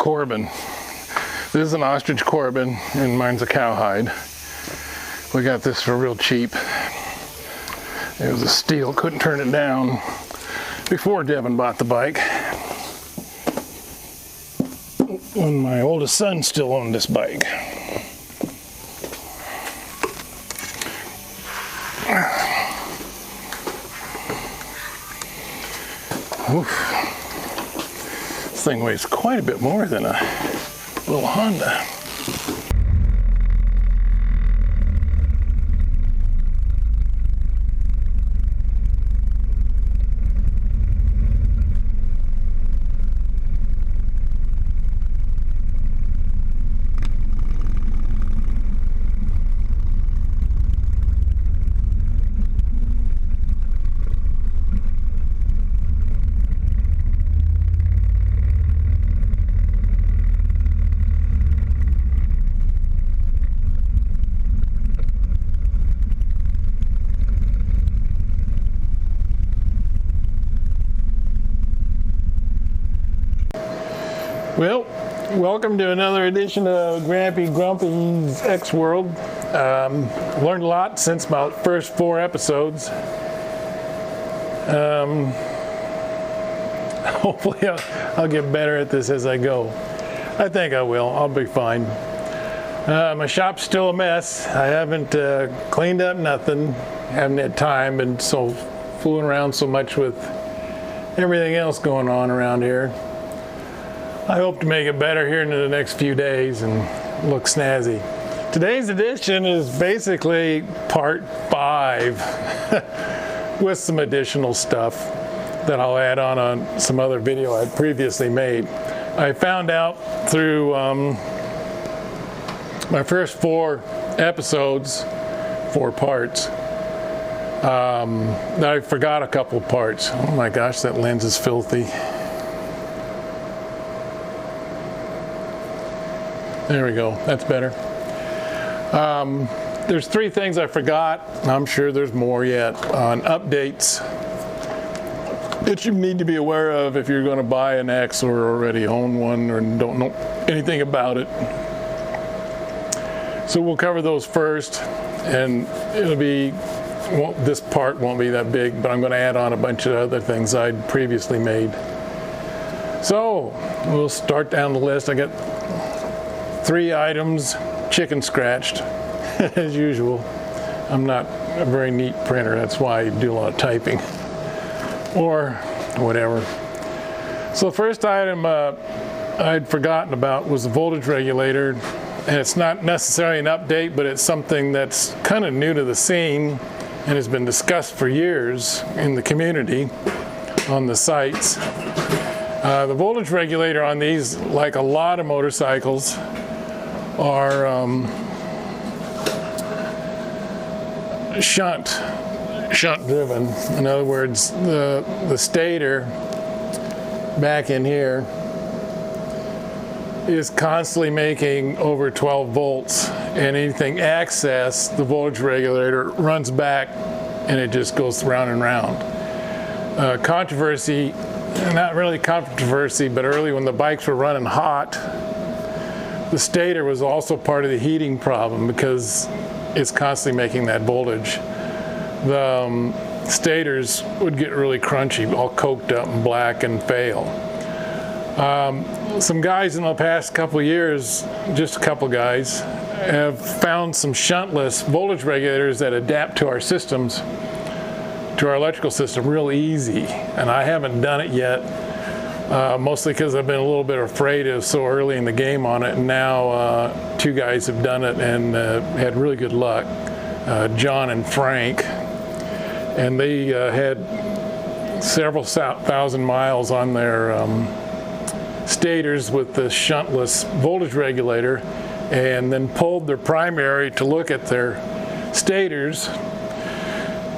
Corbin. This is an ostrich Corbin, and mine's a cowhide. We got this for real cheap. It was a steal, couldn't turn it down before Devin bought the bike. When my oldest son still owned this bike. Oof. This thing weighs quite a bit more than a little Honda. Well, welcome to another edition of Grampy Grumpy's X World. Learned a lot since my first 4 episodes. Hopefully I'll get better at this as I go. I think I will. I'll be fine. My shop's still a mess. I haven't cleaned up nothing. Haven't had time, and so fooling around so much with everything else going on around here. I hope to make it better here in the next few days and look snazzy. Today's edition is basically part 5 with some additional stuff that I'll add on some other video I'd previously made. I found out through my first 4 episodes, 4 parts, that I forgot a couple parts. Oh my gosh, that lens is filthy. There we go, that's better. There's 3 things I forgot. I'm sure there's more yet on updates that you need to be aware of if you're going to buy an X or already own one or don't know anything about it. So we'll cover those first, and it'll be, this part won't be that big, but I'm going to add on a bunch of other things I'd previously made. So we'll start down the list. I got 3 items, chicken scratched, as usual. I'm not a very neat printer, that's why I do a lot of typing, or whatever. So the first item I'd forgotten about was the voltage regulator, and it's not necessarily an update, but it's something that's kind of new to the scene and has been discussed for years in the community on the sites. The voltage regulator on these, like a lot of motorcycles, are shunt driven. In other words, the stator back in here is constantly making over 12 volts, and anything excess, the voltage regulator runs back and it just goes round and round. Controversy, not really controversy, but early when the bikes were running hot, the stator was also part of the heating problem because it's constantly making that voltage. The stators would get really crunchy, all coked up and black, and fail. Some guys in the past couple of years, just a couple guys, have found some shuntless voltage regulators that adapt to our systems, to our electrical system, real easy. And I haven't done it yet. Mostly because I've been a little bit afraid of so early in the game on it, and now 2 guys have done it and had really good luck, John and Frank, and they had several thousand miles on their stators with the shuntless voltage regulator, and then pulled their primary to look at their stators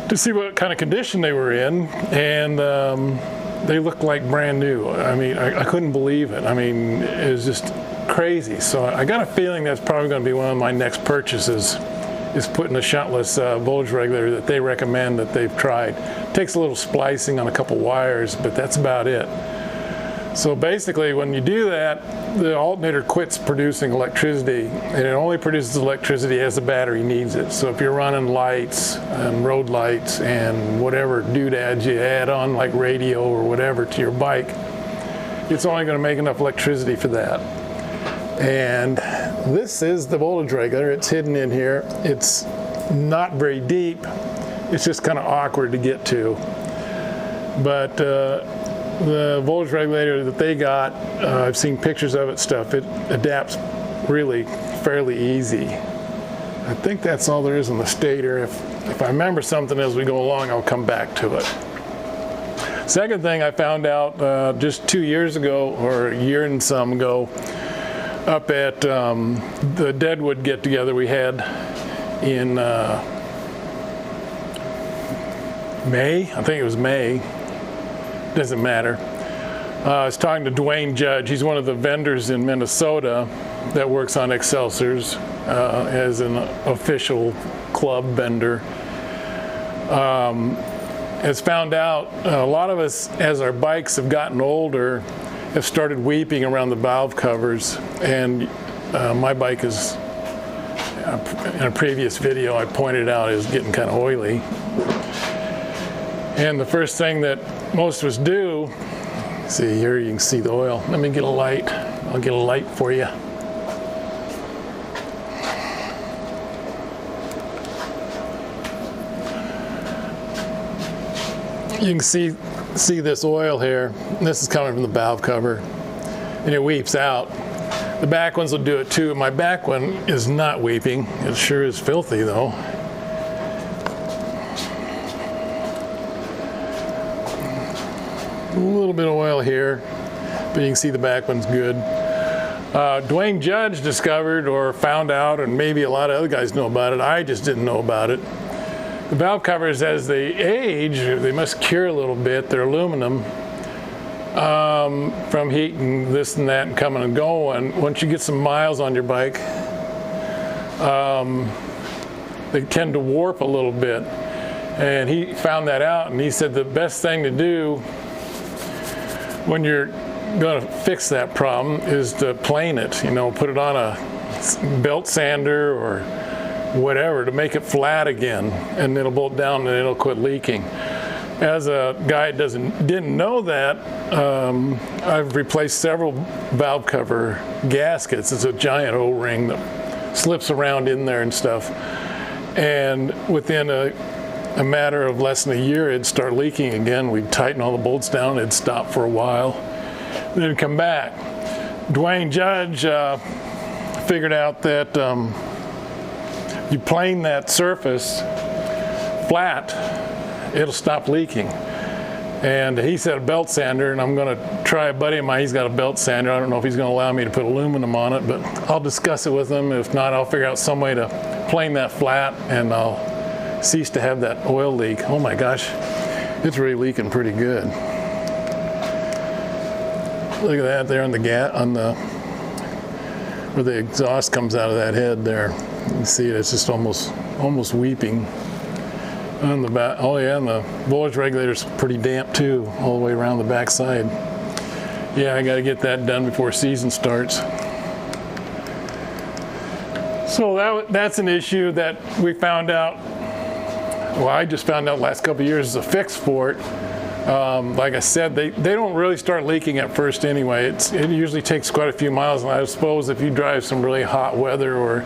to see what kind of condition they were in, and they looked like brand new. I mean, I couldn't believe it. I mean, it was just crazy. So I got a feeling that's probably going to be one of my next purchases, is putting a shuntless voltage regulator that they recommend, that they've tried. It takes a little splicing on a couple wires, but that's about it. So basically, when you do that, the alternator quits producing electricity, and it only produces electricity as the battery needs it. So if you're running lights and road lights and whatever doodads you add on, like radio or whatever, to your bike, it's only going to make enough electricity for that. And this is the voltage regulator. It's hidden in here. It's not very deep. It's just kind of awkward to get to. But the voltage regulator that they got, I've seen pictures of it, stuff. It adapts really fairly easy. I think that's all there is in the stator. If I remember something as we go along, I'll come back to it. Second thing I found out just 2 years ago, or a year and some ago, up at the Deadwood get-together we had in May. I think it was May. Doesn't matter. I was talking to Duane Judge. He's one of the vendors in Minnesota that works on Excelsiors as an official club vendor. Has found out a lot of us, as our bikes have gotten older, have started weeping around the valve covers. And my bike is, in a previous video I pointed out, is getting kind of oily. And the first thing that most of us do, see here you can see the oil. Let me get a light. I'll get a light for you. You can see this oil here. This is coming from the valve cover, and it weeps out. The back ones will do it too. My back one is not weeping. It sure is filthy though. A little bit of oil here, but you can see the back one's good. Duane Judge discovered or found out, and maybe a lot of other guys know about it, I just didn't know about it. The valve covers, as they age, they must cure a little bit. They're aluminum from heat and this and that and coming and going. Once you get some miles on your bike, they tend to warp a little bit. And he found that out, and he said the best thing to do when you're going to fix that problem is to plane it, you know, put it on a belt sander or whatever to make it flat again, and it'll bolt down and it'll quit leaking. As a guy that didn't know that, I've replaced several valve cover gaskets. It's a giant O-ring that slips around in there and stuff. And within a matter of less than a year, it'd start leaking again. We'd tighten all the bolts down, it'd stop for a while, then it'd come back. Duane Judge figured out that you plane that surface flat, it'll stop leaking. And he said a belt sander, and I'm going to try. A buddy of mine, he's got a belt sander. I don't know if he's going to allow me to put aluminum on it, but I'll discuss it with him. If not, I'll figure out some way to plane that flat, and I'll cease to have that oil leak. Oh my gosh, it's really leaking pretty good. Look at that there on the where the exhaust comes out of that head there. You can see it, it's just almost weeping. On the back, oh yeah, and the voltage regulator's pretty damp too, all the way around the back side. Yeah, I got to get that done before season starts. So that's an issue that we found out. Well, I just found out last couple of years is a fix for it. Like I said, they don't really start leaking at first anyway. It usually takes quite a few miles, and I suppose if you drive some really hot weather or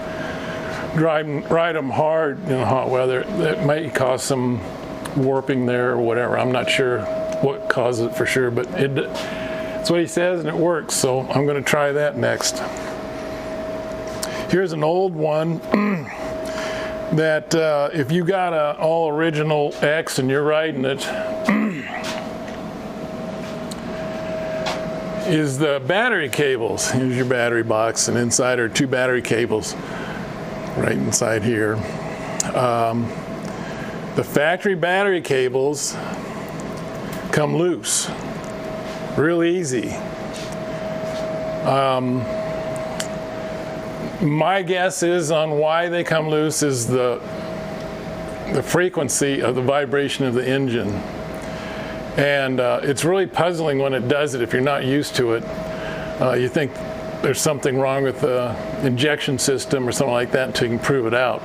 ride them hard in hot weather, that might cause some warping there or whatever. I'm not sure what causes it for sure, but that's what he says, and it works. So I'm going to try that next. Here's an old one that if you got an all original X and you're riding it, is the battery cables. Here's your battery box, and inside are two battery cables right inside here. The factory battery cables come loose real easy. My guess is on why they come loose is the frequency of the vibration of the engine. And it's really puzzling when it does it if you're not used to it. You think there's something wrong with the injection system or something like that until you can prove it out.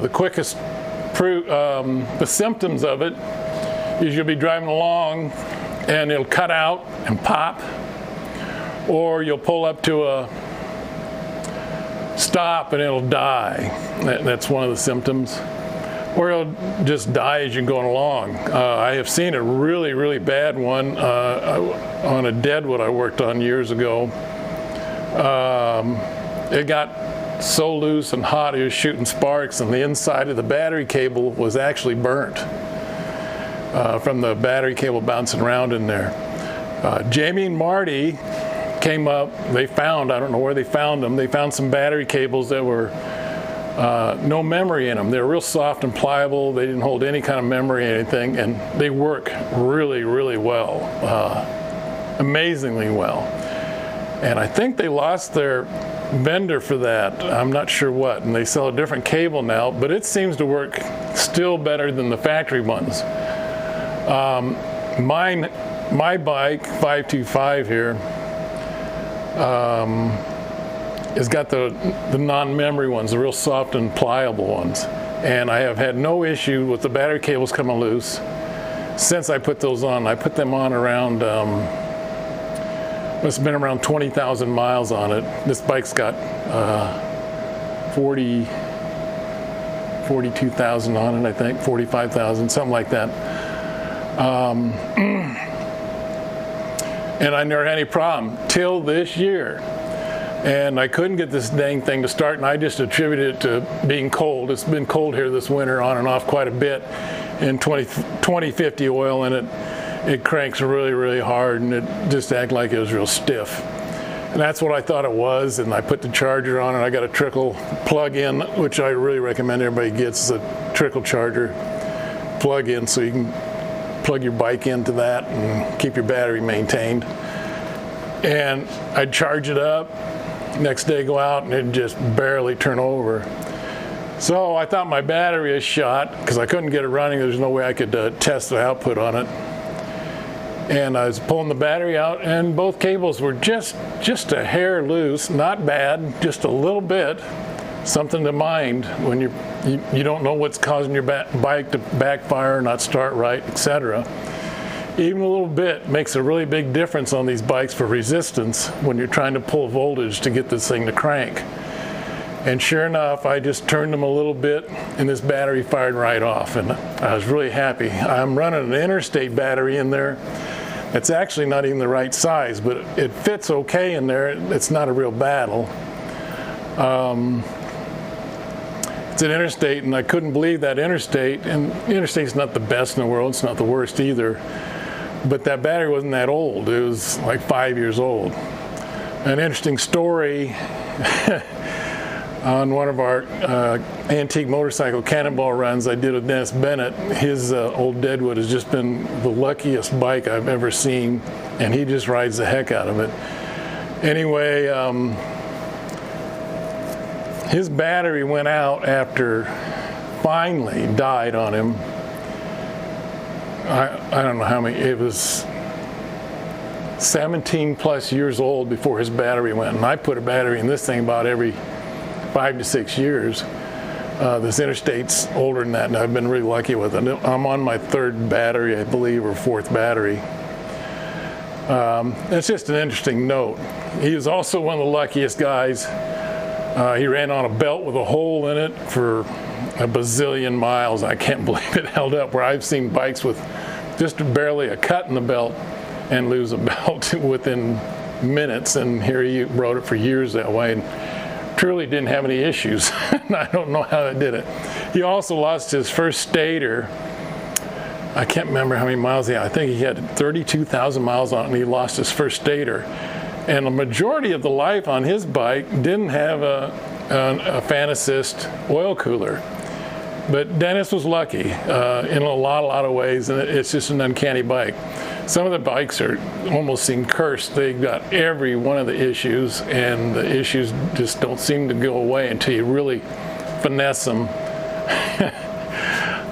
The quickest the symptoms of it is you'll be driving along and it'll cut out and pop, or you'll pull up to a stop and it'll die. That's one of the symptoms. Or it'll just die as you're going along. I have seen a really, really bad one on a deadwood I worked on years ago. It got so loose and hot it was shooting sparks, and the inside of the battery cable was actually burnt from the battery cable bouncing around in there. Jamie and Marty came up, I don't know where they found them, they found some battery cables that were no memory in them. They were real soft and pliable, they didn't hold any kind of memory or anything, and they work really, really well, amazingly well. And I think they lost their vendor for that. I'm not sure what, and they sell a different cable now, but it seems to work still better than the factory ones. My bike, 525 here, has got the non-memory ones, the real soft and pliable ones. And I have had no issue with the battery cables coming loose since I put those on. I put them on around, it's been around 20,000 miles on it. This bike's got 42,000 on it, I think, 45,000, something like that. And I never had any problem till this year. And I couldn't get this dang thing to start, and I just attributed it to being cold. It's been cold here this winter on and off quite a bit, and 2050 oil in it. It cranks really, really hard, and it just acted like it was real stiff. And that's what I thought it was, and I put the charger on, and I got a trickle plug-in, which I really recommend everybody gets, a trickle charger plug-in, so you can plug your bike into that and keep your battery maintained. And I'd charge it up, next day go out, and it'd just barely turn over. So I thought my battery is shot, because I couldn't get it running. There's no way I could test the output on it. And I was pulling the battery out, and both cables were just a hair loose, not bad, just a little bit. Something to mind when you don't know what's causing your bike to backfire, not start right, etc. Even a little bit makes a really big difference on these bikes for resistance when you're trying to pull voltage to get this thing to crank. And sure enough, I just turned them a little bit, and this battery fired right off, and I was really happy. I'm running an interstate battery in there. It's actually not even the right size, but it fits okay in there. It's not a real battle. It's an interstate, and I couldn't believe that interstate, and the interstate's not the best in the world, it's not the worst either, but that battery wasn't that old. It was like 5 years old. An interesting story, on one of our antique motorcycle cannonball runs I did with Dennis Bennett, his old Deadwood has just been the luckiest bike I've ever seen, and he just rides the heck out of it. Anyway, his battery went out after finally died on him. I don't know how many, it was 17 plus years old before his battery went, and I put a battery in this thing about every 5 to 6 years. This interstate's older than that, and I've been really lucky with it. I'm on my 3rd battery, I believe, or 4th battery. It's just an interesting note. He was also one of the luckiest guys. He ran on a belt with a hole in it for a bazillion miles. I can't believe it held up, where I've seen bikes with just barely a cut in the belt and lose a belt within minutes, and here he rode it for years that way. And truly didn't have any issues. I don't know how they did it. He also lost his first stator. I can't remember how many miles he had. I think he had 32,000 miles on it, and he lost his first stator. And the majority of the life on his bike didn't have a fan assist oil cooler. But Dennis was lucky in a lot of ways, and it's just an uncanny bike. Some of the bikes almost seem cursed. They got every one of the issues, and the issues just don't seem to go away until you really finesse them.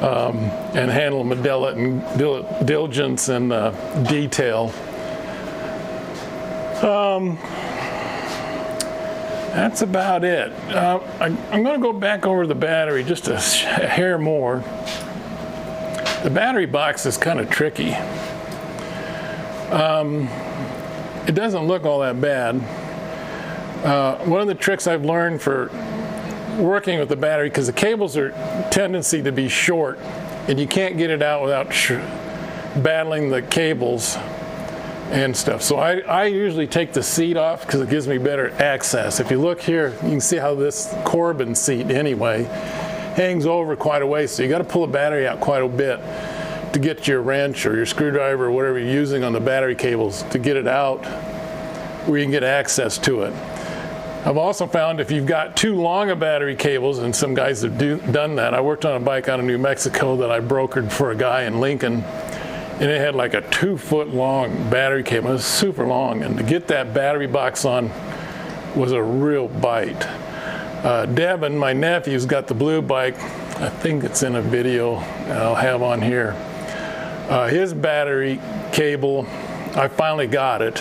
and handle them with diligence and detail. That's about it. I'm going to go back over the battery just a hair more. The battery box is kind of tricky. It doesn't look all that bad. One of the tricks I've learned for working with the battery, because the cables are tendency to be short and you can't get it out without battling the cables and stuff. So I usually take the seat off because it gives me better access. If you look here, you can see how this Corbin seat anyway hangs over quite a ways, so you got to pull the battery out quite a bit to get your wrench or your screwdriver or whatever you're using on the battery cables to get it out where you can get access to it. I've also found if you've got too long of battery cables, and some guys have done that. I worked on a bike out of New Mexico that I brokered for a guy in Lincoln, and it had like a 2-foot long battery cable. It was super long, and to get that battery box on was a real bite. Devin, my nephew's got the blue bike. I think it's in a video I'll have on here. His battery cable, I finally got it.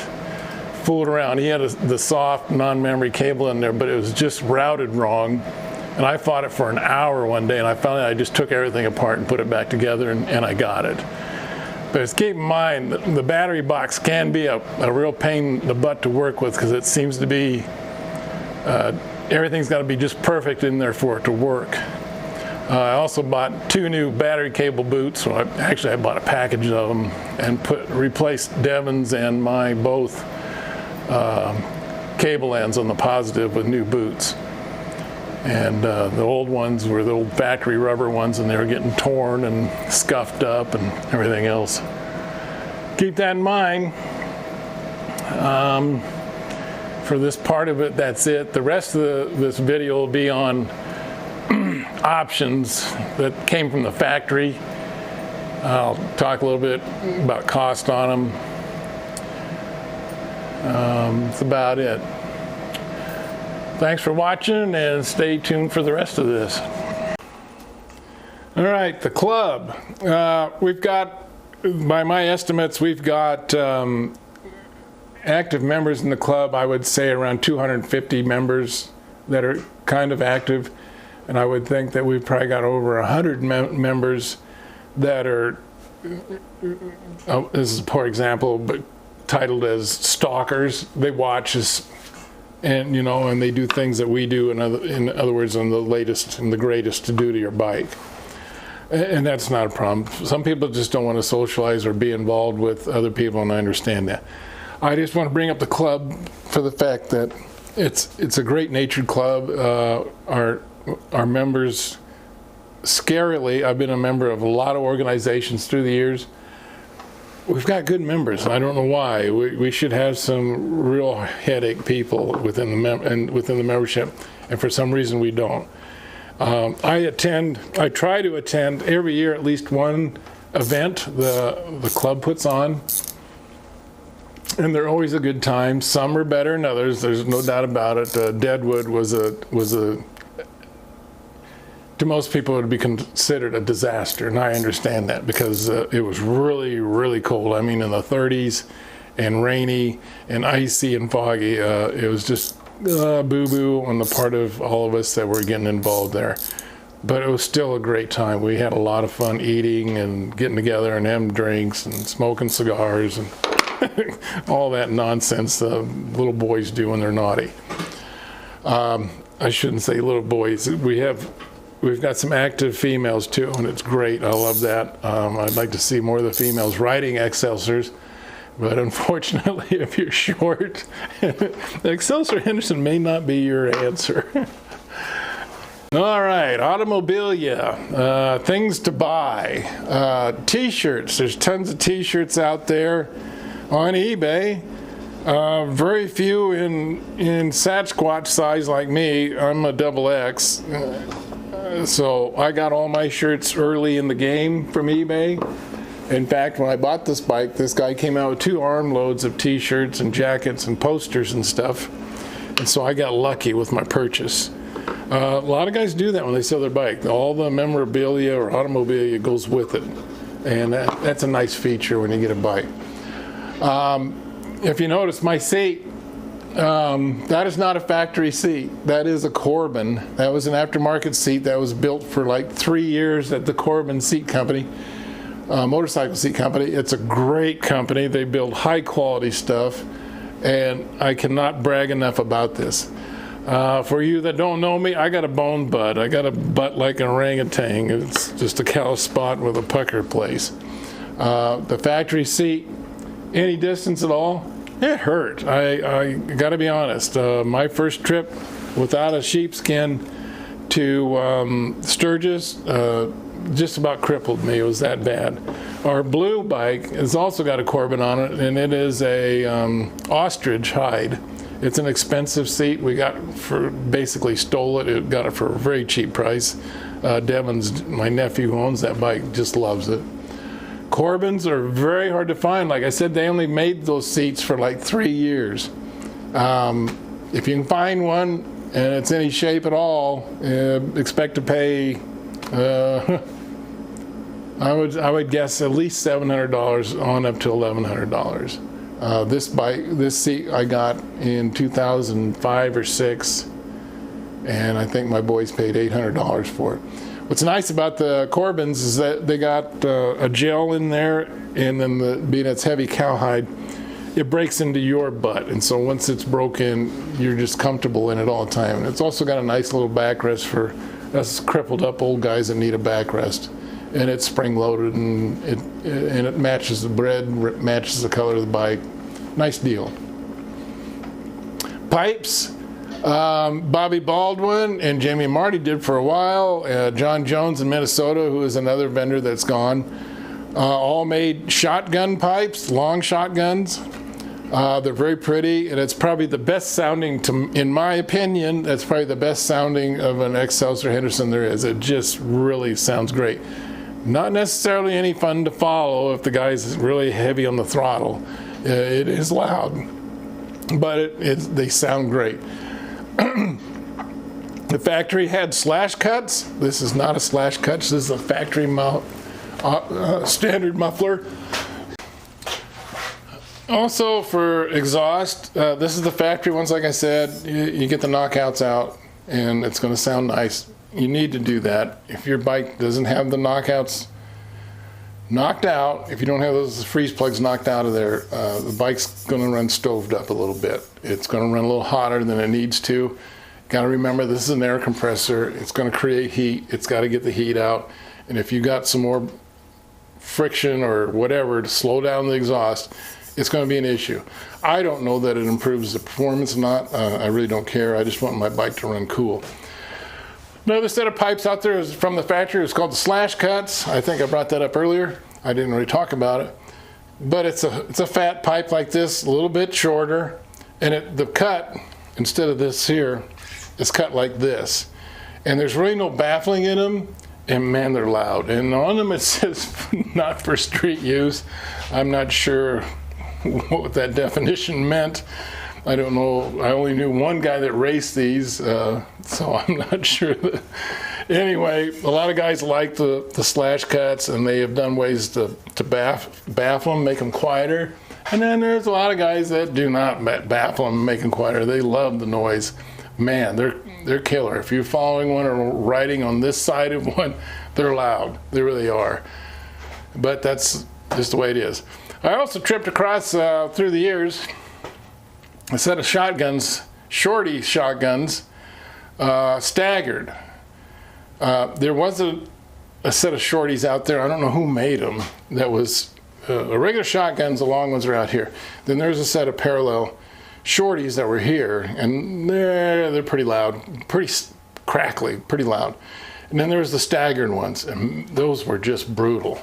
Fooled around. He had the soft non-memory cable in there, but it was just routed wrong. And I fought it for an hour one day, and I just took everything apart and put it back together, and I got it. But just keep in mind, the battery box can be a real pain in the butt to work with, because it seems to be, everything's got to be just perfect in there for it to work. I also bought 2 new battery cable boots. So I bought a package of them and replaced Devin's and my both cable ends on the positive with new boots. And the old ones were the old factory rubber ones, and they were getting torn and scuffed up and everything else. Keep that in mind. For this part of it, that's it. The rest of this video will be on options that came from the factory. I'll talk a little bit about cost on them. That's about it. Thanks for watching, and stay tuned for the rest of this. All right, the club. We've got, by my estimates, we've got active members in the club. I would say around 250 members that are kind of active. And I would think that we've probably got over 100 members that are, this is a poor example, but titled as stalkers. They watch us, and and they do things that we do. In other words, on the latest and the greatest to do to your bike. And that's not a problem. Some people just don't want to socialize or be involved with other people, and I understand that. I just want to bring up the club for the fact that it's a great natured club. Our members, scarily, I've been a member of a lot of organizations through the years. We've got good members. I don't know why. We should have some real headache people within the membership, and for some reason we don't. I try to attend every year at least one event the club puts on, and they're always a good time. Some are better than others. There's no doubt about it. Deadwood was a to most people it would be considered a disaster, and I understand that because it was really, really cold. I mean, in the 30s, and rainy, and icy, and foggy. It was just boo-boo on the part of all of us that were getting involved there. But it was still a great time. We had a lot of fun eating and getting together and having drinks and smoking cigars and all that nonsense the little boys do when they're naughty. I shouldn't say little boys. We've got some active females too, and it's great. I love that. I'd like to see more of the females riding Excelsiors, but unfortunately, if you're short, Excelsior Henderson may not be your answer. All right, automobilia, things to buy. T-shirts. There's tons of T-shirts out there on eBay. Very few in Sasquatch size like me. I'm a XX. So I got all my shirts early in the game from eBay. In fact, when I bought this bike, this guy came out with 2 armloads of T-shirts and jackets and posters and stuff. And so I got lucky with my purchase. A lot of guys do that when they sell their bike. All the memorabilia or automobilia goes with it, and that's a nice feature when you get a bike. If you notice, my seat, that is not a factory seat. That is a Corbin. That was an aftermarket seat that was built for like 3 years at the Corbin Seat Company, motorcycle seat company. It's a great company. They build high quality stuff, and I cannot brag enough about this. For you that don't know me, I got a bone butt. I got a butt like an orangutan. It's just a callous spot with a pucker place. The factory seat, any distance at all, it hurt. I got to be honest. My first trip without a sheepskin to Sturgis just about crippled me. It was that bad. Our blue bike has also got a Corbin on it, and it is a ostrich hide. It's an expensive seat. We got for basically stole it. Got it for a very cheap price. Devin's, my nephew who owns that bike, just loves it. Corbins are very hard to find. Like I said, they only made those seats for like 3 years. If you can find one and it's any shape at all, expect to pay. I would guess at least $700 on up to $1,100. This seat I got in 2005 or 6, and I think my boys paid $800 for it. What's nice about the Corbins is that they got a gel in there, and then being it's heavy cowhide, it breaks into your butt, and so once it's broken, you're just comfortable in it all the time. And it's also got a nice little backrest for us crippled up old guys that need a backrest. And it's spring loaded, and it matches the bread, matches the color of the bike. Nice deal. Pipes, Bobby Baldwin and Jamie Marty did for a while. John Jones in Minnesota, who is another vendor that's gone, all made shotgun pipes, long shotguns. They're very pretty, and it's probably the best sounding, in my opinion, that's probably the best sounding of an Excelsior Henderson there is. It just really sounds great. Not necessarily any fun to follow if the guy's really heavy on the throttle. It is loud, but they sound great. The factory had slash cuts. This is not a slash cut. This is a factory standard muffler. Also for exhaust, this is the factory ones. Like I said, you get the knockouts out, and it's going to sound nice. You need to do that. If your bike doesn't have the knockouts knocked out, if you don't have those freeze plugs knocked out of there, the bike's going to run stoved up a little bit. It's going to run a little hotter than it needs to. Got to remember, this is an air compressor. It's going to create heat. It's got to get the heat out. And if you got some more friction or whatever to slow down the exhaust, it's going to be an issue. I don't know that it improves the performance or not. I really don't care. I just want my bike to run cool. Another set of pipes out there is from the factory. It's called the slash cuts. I think I brought that up earlier. I didn't really talk about it, but it's a fat pipe like this, a little bit shorter, and the cut, instead of this here, is cut like this. And there's really no baffling in them, and man, they're loud. And on them it says not for street use. I'm not sure what that definition meant. I don't know. I only knew one guy that raced these, so I'm not sure. Anyway, a lot of guys like the slash cuts, and they have done ways to baffle them, make them quieter. And then there's a lot of guys that do not baffle them, make them quieter. They love the noise. Man, they're killer. If you're following one or riding on this side of one, they're loud. They really are. But that's just the way it is. I also tripped across through the years a set of shotguns, shorty shotguns, staggered. There was a set of shorties out there, I don't know who made them, that was regular shotguns, the long ones are out here. Then there's a set of parallel shorties that were here, and they're pretty loud, pretty crackly, pretty loud. And then there's the staggered ones, and those were just brutal.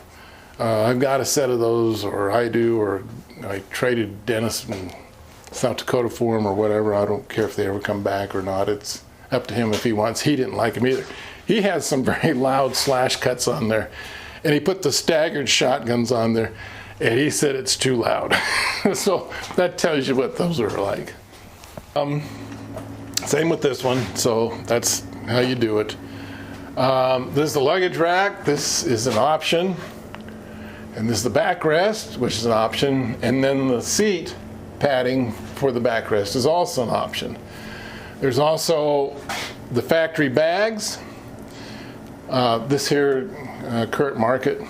I've got a set of those, or I do, or I traded Dennis in South Dakota for them or whatever. I don't care if they ever come back or not. It's up to him if he wants. He didn't like them either. He has some very loud slash cuts on there, and he put the staggered shotguns on there, and he said it's too loud. So that tells you what those are like. Same with this one. So that's how you do it. This is the luggage rack. This is an option. And this is the backrest, which is an option. And then the seat padding for the backrest is also an option. There's also the factory bags. This here, current market.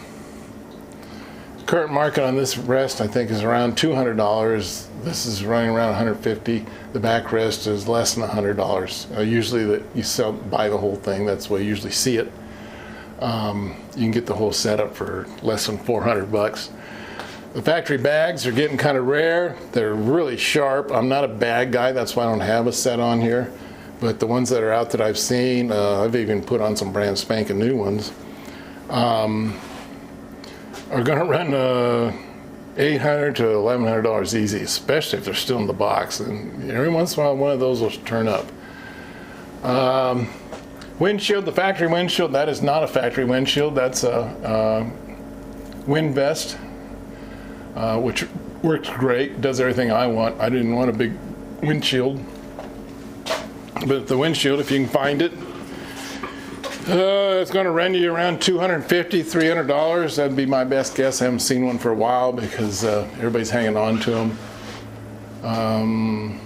Current market on this rest, I think, is around $200. This is running around $150. The backrest is less than $100. Usually that you buy the whole thing. That's the way you usually see it. You can get the whole setup for less than $400. The factory bags are getting kind of rare. They're really sharp. I'm not a bag guy, that's why I don't have a set on here. But the ones that are out that I've seen, I've even put on some brand spanking new ones, are going to run $800 to $1,100 easy, especially if they're still in the box. And every once in a while, one of those will turn up. Windshield, the factory windshield, that is not a factory windshield. That's a wind vest, which works great, does everything I want. I didn't want a big windshield. But the windshield, if you can find it, it's going to run you around $250, $300. That'd be my best guess. I haven't seen one for a while because everybody's hanging on to them.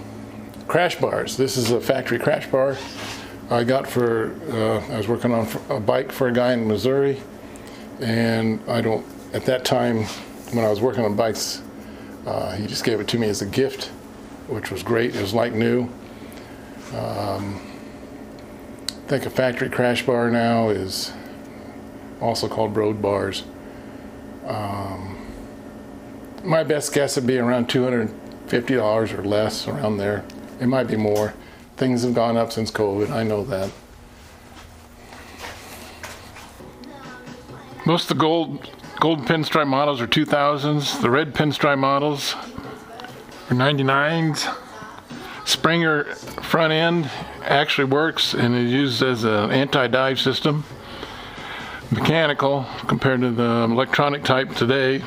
Crash bars. This is a factory crash bar I got for, I was working on a bike for a guy in Missouri, and at that time when I was working on bikes, he just gave it to me as a gift, which was great. It was like new. I think a factory crash bar now is also called road bars. My best guess would be around $250 or less, around there. It might be more. Things have gone up since COVID, I know that. Most of the gold pinstripe models are 2000s. The red pinstripe models are 99s. Springer front end actually works and is used as an anti-dive system. Mechanical compared to the electronic type today.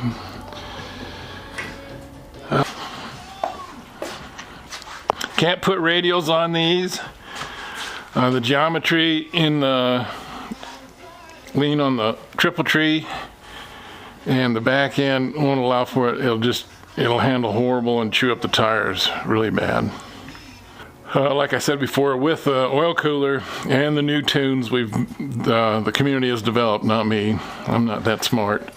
Can't put radials on these. The geometry in the lean on the triple tree and the back end won't allow for it. It'll handle horrible and chew up the tires really bad. Like I said before, with the oil cooler and the new tunes the community has developed, not me. I'm not that smart.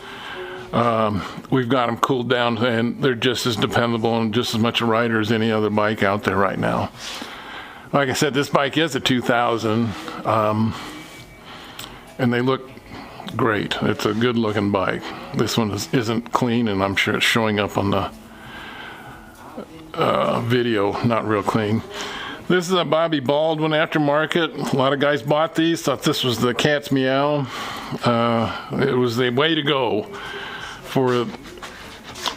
We've got them cooled down, and they're just as dependable and just as much a rider as any other bike out there right now. Like I said, this bike is a 2000, and they look great. It's a good looking bike. This one isn't clean, and I'm sure it's showing up on the video, not real clean. This is a Bobby Baldwin aftermarket. A lot of guys bought these, thought this was the cat's meow. It was the way to go for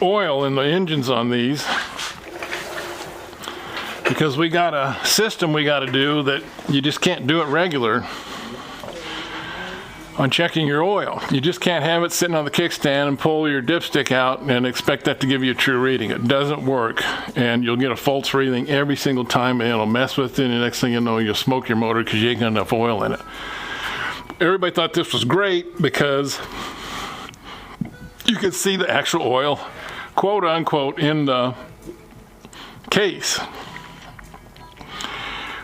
oil in the engines on these, because we got a system we got to do that you just can't do it regular on checking your oil. You just can't have it sitting on the kickstand and pull your dipstick out and expect that to give you a true reading. It doesn't work, and you'll get a false reading every single time, and it'll mess with it, and the next thing you know, you'll smoke your motor because you ain't got enough oil in it. Everybody thought this was great because you could see the actual oil, quote unquote, in the case.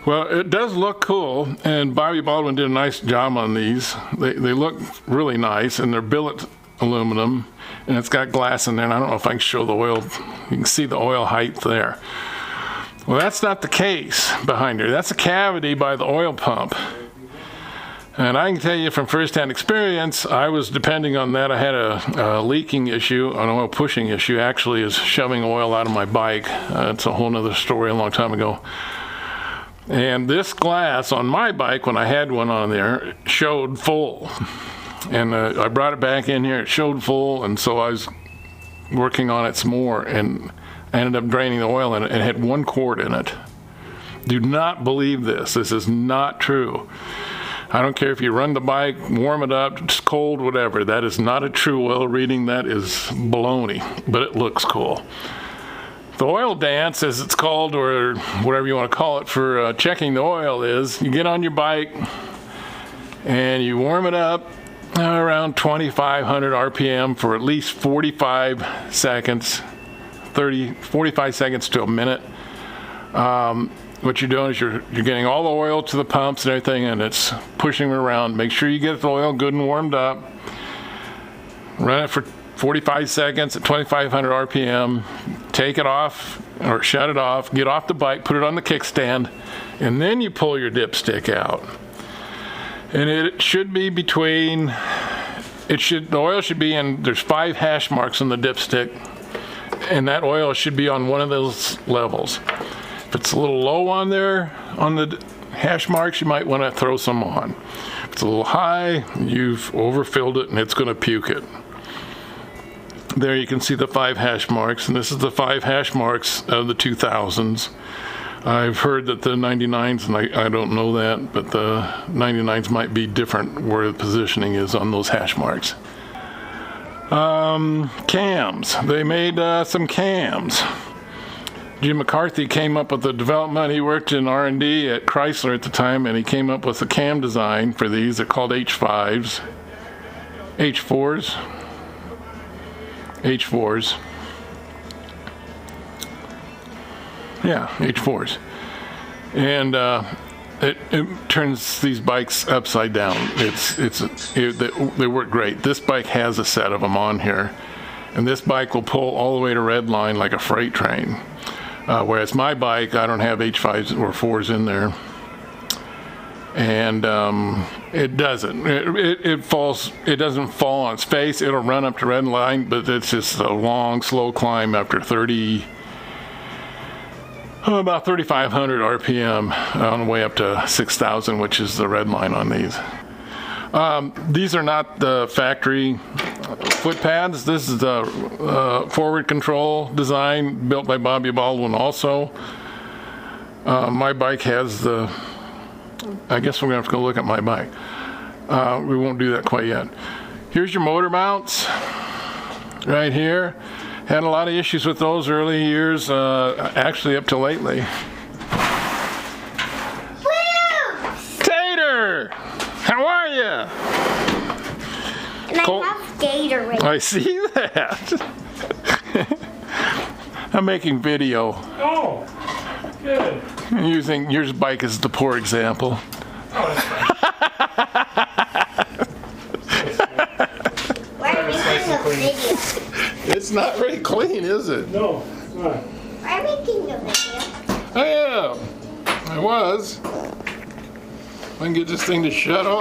Well, it does look cool, and Bobby Baldwin did a nice job on these. They look really nice, and they're billet aluminum, and it's got glass in there, and I don't know if I can show the oil. You can see the oil height there. Well, that's not the case behind here. That's a cavity by the oil pump. And I can tell you from first-hand experience, I was depending on that. I had a leaking issue, an oil pushing issue, actually, is shoving oil out of my bike. It's a whole nother story a long time ago. And this glass on my bike, when I had one on there, showed full. And I brought it back in here, it showed full, and so I was working on it some more, and I ended up draining the oil in it, and it had 1 quart in it. Do not believe this. This is not true. I don't care if you run the bike, warm it up, it's cold, whatever. That is not a true oil reading. That is baloney, but it looks cool. The oil dance, as it's called, or whatever you want to call it for checking the oil, is you get on your bike and you warm it up around 2,500 RPM for at least 45 seconds, 45 seconds to a minute. What you're doing is you're getting all the oil to the pumps and everything, and it's pushing it around. Make sure you get the oil good and warmed up. Run it for 45 seconds at 2,500 RPM. Take it off or shut it off. Get off the bike, put it on the kickstand, and then you pull your dipstick out. And it should be between, the oil should be in, there's 5 hash marks on the dipstick, and that oil should be on one of those levels. If it's a little low on there, on the hash marks, you might want to throw some on. If it's a little high, you've overfilled it and it's going to puke it. There you can see the 5 hash marks, and this is the 5 hash marks of the 2000s. I've heard that the 99s, and I don't know that, but the 99s might be different where the positioning is on those hash marks. Cams. They made some cams. Jim McCarthy came up with the development. He worked in R&D at Chrysler at the time, and he came up with a cam design for these. They're called H5s. H4s. H4s. Yeah, H4s. And it turns these bikes upside down. They work great. This bike has a set of them on here, and this bike will pull all the way to red line like a freight train. Whereas my bike, I don't have H5s or 4s in there, and it doesn't. It falls. It doesn't fall on its face. It'll run up to red line, but it's just a long, slow climb after about 3,500 RPM on the way up to 6,000, which is the red line on these. These are not the factory foot pads. This is the forward control design built by Bobby Baldwin also. My bike has the, I guess we're going to have to go look at my bike. We won't do that quite yet. Here's your motor mounts right here. Had a lot of issues with those early years, actually up to lately. Tater! How are you? And I have Gator right now. I see that. I'm making video. Oh, good. Using your bike as the poor example. Oh, that's fine. Why are we making a video? It's not very clean, is it? No, it's not. Why are we making a video? I am. I was. I can get this thing to shut off.